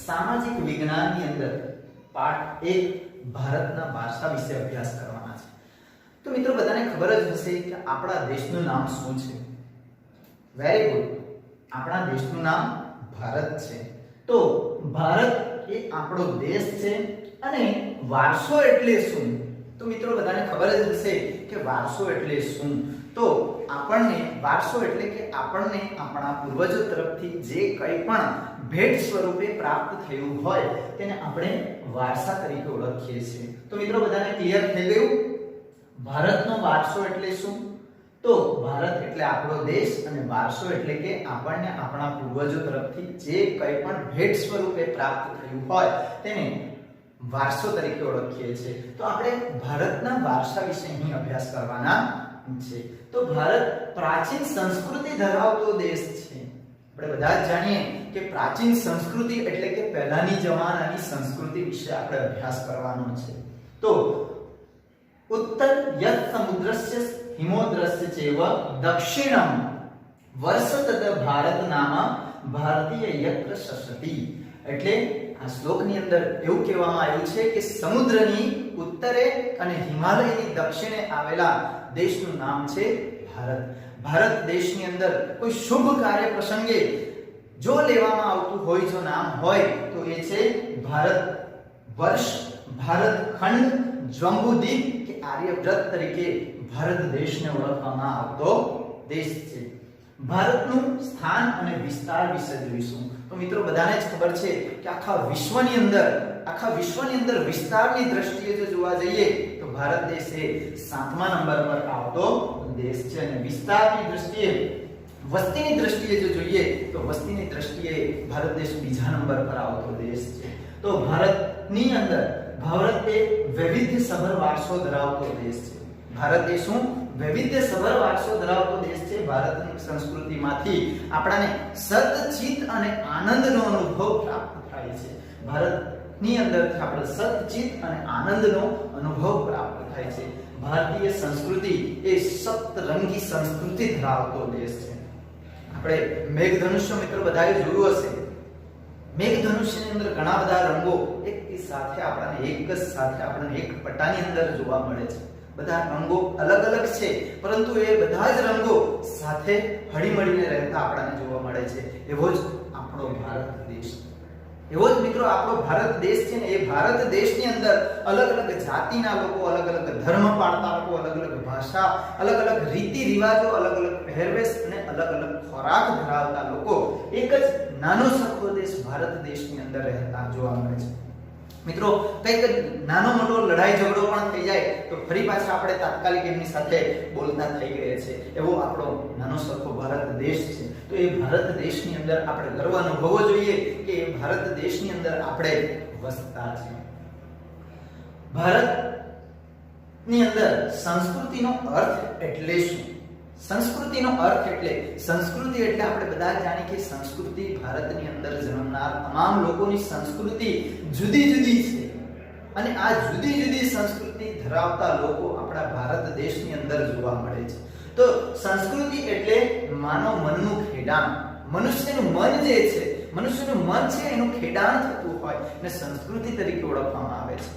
સામાજિક વિજ્ઞાનની અંદર પાઠ 1 ભારતના ભાષા વિશે અભ્યાસ કરવાના છે। તો મિત્રો બધાને ખબર જ હશે કે આપણા દેશનું નામ શું છે? વેરી ગુડ, આપણા દેશનું નામ ભારત છે। તો ભારત એ આપણો દેશ છે અને વારસો એટલે શું? તો મિત્રો બધાને ખબર જ હશે કે વારસો એટલે શું? તો આપણને વારસો એટલે કે આપણને આપણા પૂર્વજો તરફથી જે કંઈ પણ ભેટ સ્વરૂપે પ્રાપ્ત થયું હોય તેને આપણે વારસા તરીકે ઓળખીએ છીએ। તો મિત્રો બધાને ક્લિયર થઈ ગયું? ભારતનો વારસો એટલે શું? તો ભારત એટલે આપણો દેશ અને વારસો એટલે કે આપણને આપણા પૂર્વજો તરફથી જે કંઈ પણ ભેટ સ્વરૂપે પ્રાપ્ત થયું હોય તેને વારસો તરીકે ઓળખીએ છીએ। તો આપણે ભારતના વારસા વિશે અહીં અભ્યાસ કરવાના છે। તો ભારત પ્રાચીન સંસ્કૃતિ ધરાવતો દેશ છે। આપણે બધા જ જાણીએ કે પ્રાચીન સંસ્કૃતિ એટલે કે પહેલાની જમાનાની સંસ્કૃતિ વિશે આપણે અભ્યાસ કરવાનો છે। તો ઉત્તર યત સમુદ્રસ્ય હિમોદ્રસ્ય ચેવ દક્ષિણમ વર્ષતદ ભારત નામ ભારતીય યત્ર સસતિ। એટલે આ શ્લોકની અંદર એવું કહેવામાં આવ્યું છે કે સમુદ્રની ઉત્તરે અને હિમાલયની દક્ષિણે આવેલા દેશનું નામ છે ભારત। ભારત દેશની અંદર કોઈ શુભ કાર્ય પ્રસંગે જો લેવામાં આવતું હોય, જો નામ હોય તો એ છે ભારત વર્ષ, ભારત ખંડ, જંબુદ્વીપ કે આર્યવ્રત તરીકે ભારત દેશને ઓળખવામાં આવતો દેશ છે। ભારતનું સ્થાન અને વિસ્તાર વિશે જોઈશું। તો મિત્રો બધાને જ ખબર છે કે આખા વિશ્વની અંદર વિસ્તારની દ્રષ્ટિએ જો જોવા જઈએ તો ભારત દેશ એ 7મા નંબર પર આવતો દેશ છે અને વિસ્તારની દ્રષ્ટિએ, વસ્તીની દ્રષ્ટિએ જો જોઈએ તો વસ્તીની દ્રષ્ટિએ ભારત દેશ બીજા નંબર પર આવતો દેશ છે। તો ભારતની અંદર ભારત એ વૈવિધ્યસભર વારસો ધરાવતો દેશ છે। ભારત એ શું? વૈવિધ્યસભર વારસો ધરાવતો દેશ છે। ભારતની સંસ્કૃતિમાંથી આપણને સતચિત અને આનંદનો અનુભવ પ્રાપ્ત થાય છે। ભારતની અંદરથી આપણે સતચિત અને આનંદનો અનુભવ પ્રાપ્ત થાય છે। ભારતીય સંસ્કૃતિ એ સપ્તરંગી સંસ્કૃતિ ધરાવતો દેશ છે। આપણે મેઘધનુષ્ય મિત્રો બધાએ જોયું હશે। મેઘધનુષ્યની અંદર ઘણા બધા રંગો એક સાથે આપણને એક પટ્ટાની અંદર જોવા મળે છે। બધા રંગો અલગ અલગ છે પરંતુ એ બધા જ રંગો સાથે હળીમળીને રહેતા આપણને જોવા મળે છે। એવો જ આપણો ભારત દેશ, એવો જ મિત્રો આપણો ભારત દેશ છે ને એ ભારત દેશની અંદર અલગ અલગ જાતિના લોકો, અલગ અલગ ધર્મ પાળતા લોકો, અલગ અલગ ભાષા, અલગ અલગ રીતિ રિવાજો, અલગ અલગ પહેરવેશ અને અલગ અલગ ખોરાક ધરાવતા લોકો એક જ નાનો સરખો દેશ ભારત દેશની અંદર રહેતા જોવા મળે છે। મિત્રો કંઈક નાનો મોટો લડાઈ ઝઘડો પણ થઈ જાય તો ફરી પાછા આપણે તાત્કાલિક એમની સાથે બોલતા થઈ ગયા છે। એવો આપણો નાનો સરખો ભારત દેશ છે। તો એ ભારત દેશની અંદર આપણે ગર્વ અનુભવવો જોઈએ કે એ ભારત દેશની અંદર આપણે વસતા છે। ભારતની અંદર સંસ્કૃતિનો અર્થ એટલે શું? સંસ્કૃતિનો અર્થ એટલે આપણે બધા જાણીએ કે સંસ્કૃતિ ભારતની અંદર જન્મનાર તમામ લોકોની સંસ્કૃતિ જુદી જુદી છે અને આ જુદી જુદી સંસ્કૃતિ ધરાવતા લોકો આપણા ભારત દેશની અંદર જોવા મળે છે। તો સંસ્કૃતિ એટલે માનવ મનનું ખેડાણ, મનુષ્યનું મન જે છે, મનુષ્યનું મન છે એનું ખેડાણ થતું હોય અને સંસ્કૃતિ તરીકે ઓળખવામાં આવે છે।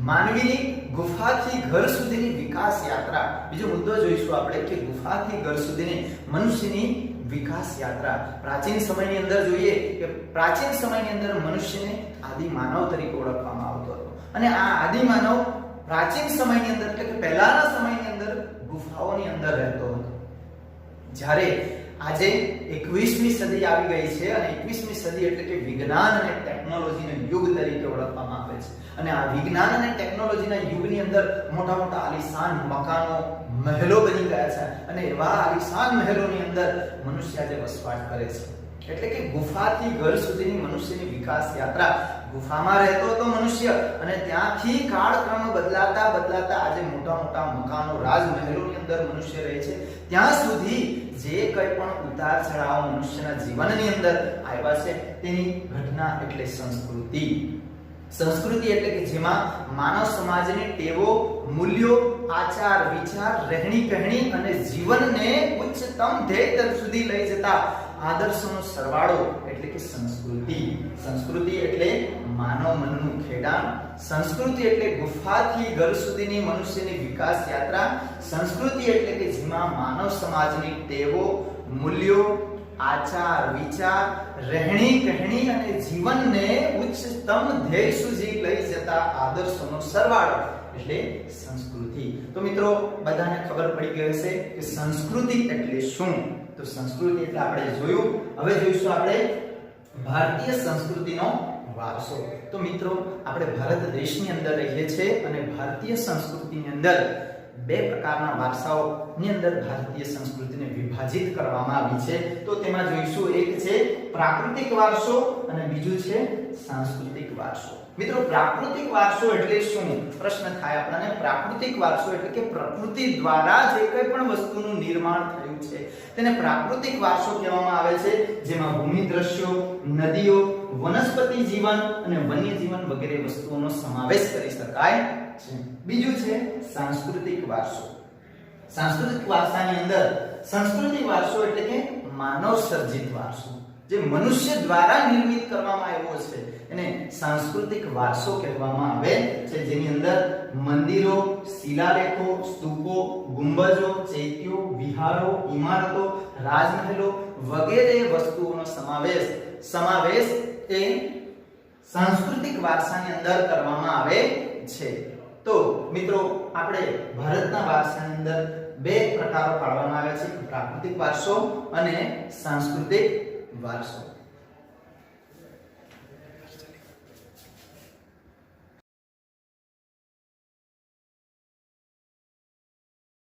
માનવીની ગુફાથી ઘર સુધીની વિકાસ યાત્રા, બીજો મુદ્દો જોઈશું આપણે કે ગુફાથી ઘર સુધીની મનુષ્યની વિકાસ યાત્રા। પ્રાચીન સમયની અંદર જોઈએ કે પ્રાચીન સમયની અંદર મનુષ્યને આદિ માનવ તરીકે ઓળખવામાં આવતો હતો અને આ આદિ માનવ પ્રાચીન સમયની અંદર એટલે કે પહેલાના સમયની અંદર ગુફાઓની અંદર રહેતો હતો। જ્યારે આજે 21મી સદી આવી ગઈ છે અને 21મી સદી એટલે કે વિજ્ઞાન અને ટેકનોલોજીનો યુગ તરીકે ઓળખવામાં આવે છે અને આ વિજ્ઞાન અને ટેકનોલોજીના યુગની અંદર મોટા મોટા આલીશાન મકાનો, મહેલો બની ગયા છે અને એવા આલીશાન મહેલોની અંદર મનુષ્ય આજે વસવાટ કરે છે। એટલે કે ગુફાથી ઘર સુધીની મનુષ્યની વિકાસ યાત્રા, ગુફામાં રહેતો હતો મનુષ્ય અને ત્યાંથી કાળક્રમ બદલાતા આજે મોટા મોટા મકાનો, રાજમહેલોની અંદર મનુષ્ય રહે છે। ત્યાં સુધી જે કંઈ પણ ઉતાર ચઢાવ મનુષ્યના જીવનની અંદર આવ્યા છે તેની ઘટના એટલે સંસ્કૃતિ। સંસ્કૃતિ એટલે કે જેમાં માનવ સમાજની ટેવો, મૂલ્યો, આચાર વિચાર, રહેણી કહેણી અને જીવનને ઉચ્ચતમ ધ્યેય સુધી લઈ જતા આદર્શોનો સરવાળો એટલે કે સંસ્કૃતિ. સંસ્કૃતિ એટલે માનવ મનનું ખેડાણ. સંસ્કૃતિ એટલે ગુફાથી ઘર સુધીની મનુષ્યની વિકાસ યાત્રા. સંસ્કૃતિ એટલે કે જેમાં માનવ સમાજની ટેવો, મૂલ્યો, આચાર વિચાર, રહેણી કહેણી અને જીવનને ઉચ્ચતમ ધ્યેય સુધી લઈ જતા આદર્શોનો સરવાળો એટલે સંસ્કૃતિ. તો મિત્રો બધાને ખબર પડી ગઈ હશે કે સંસ્કૃતિ એટલે શું. તો સંસ્કૃતિ એટલે આપણે જોયું. હવે જોઈશું આપણે ભારતીય સંસ્કૃતિનો વારસો. તો મિત્રો આપણે ભારત દેશની અંદર રહીએ છીએ અને ભારતીય સંસ્કૃતિની અંદર બે પ્રકારના વારસાઓની અંદર ભારતીય સંસ્કૃતિને વિભાજિત કરવામાં આવી છે. તો તેમાં જોઈશું એક છે પ્રાકૃતિક વારસો અને બીજું છે સાંસ્કૃતિક વારસો. મિત્રો પ્રાકૃતિક વારસો એટલે શું પ્રશ્ન થાય આપણને. પ્રાકૃતિક વારસો એટલે કે પ્રકૃતિ દ્વારા જે કંઈ પણ વસ્તુનું નિર્માણ થયું છે તેને પ્રાકૃતિક વારસો કહેવામાં આવે છે, જેમાં ભૂમિ દ્રશ્યો, નદીઓ, વનસ્પતિ જીવન અને વન્ય જીવન વગેરે વસ્તુઓનો સમાવેશ કરી શકાય છે. બીજું છે સાંસ્કૃતિક વારસો. સાંસ્કૃતિક વારસાની અંદર સાંસ્કૃતિક વારસો એટલે કે માનવ સર્જિત વારસો, જે મનુષ્ય દ્વારા નિર્મિત કરવામાં આવ્યો છે એને સાંસ્કૃતિક વારસો કહેવામાં આવે છે, જેની અંદર મંદિરો, શિલાલેખો, સ્તૂપો, ગુંબજો, ચૈત્યો, વિહારો, ઇમારતો, રાજમહેલો વગેરે વસ્તુઓનો સમાવેશ એ સાંસ્કૃતિક વારસાની અંદર કરવામાં આવે છે. તો મિત્રો આપણે ભારતના વારસાની અંદર બે પ્રકારો પાડવામાં આવ્યા છે, પ્રાકૃતિક વારસો અને સાંસ્કૃતિક વારસો.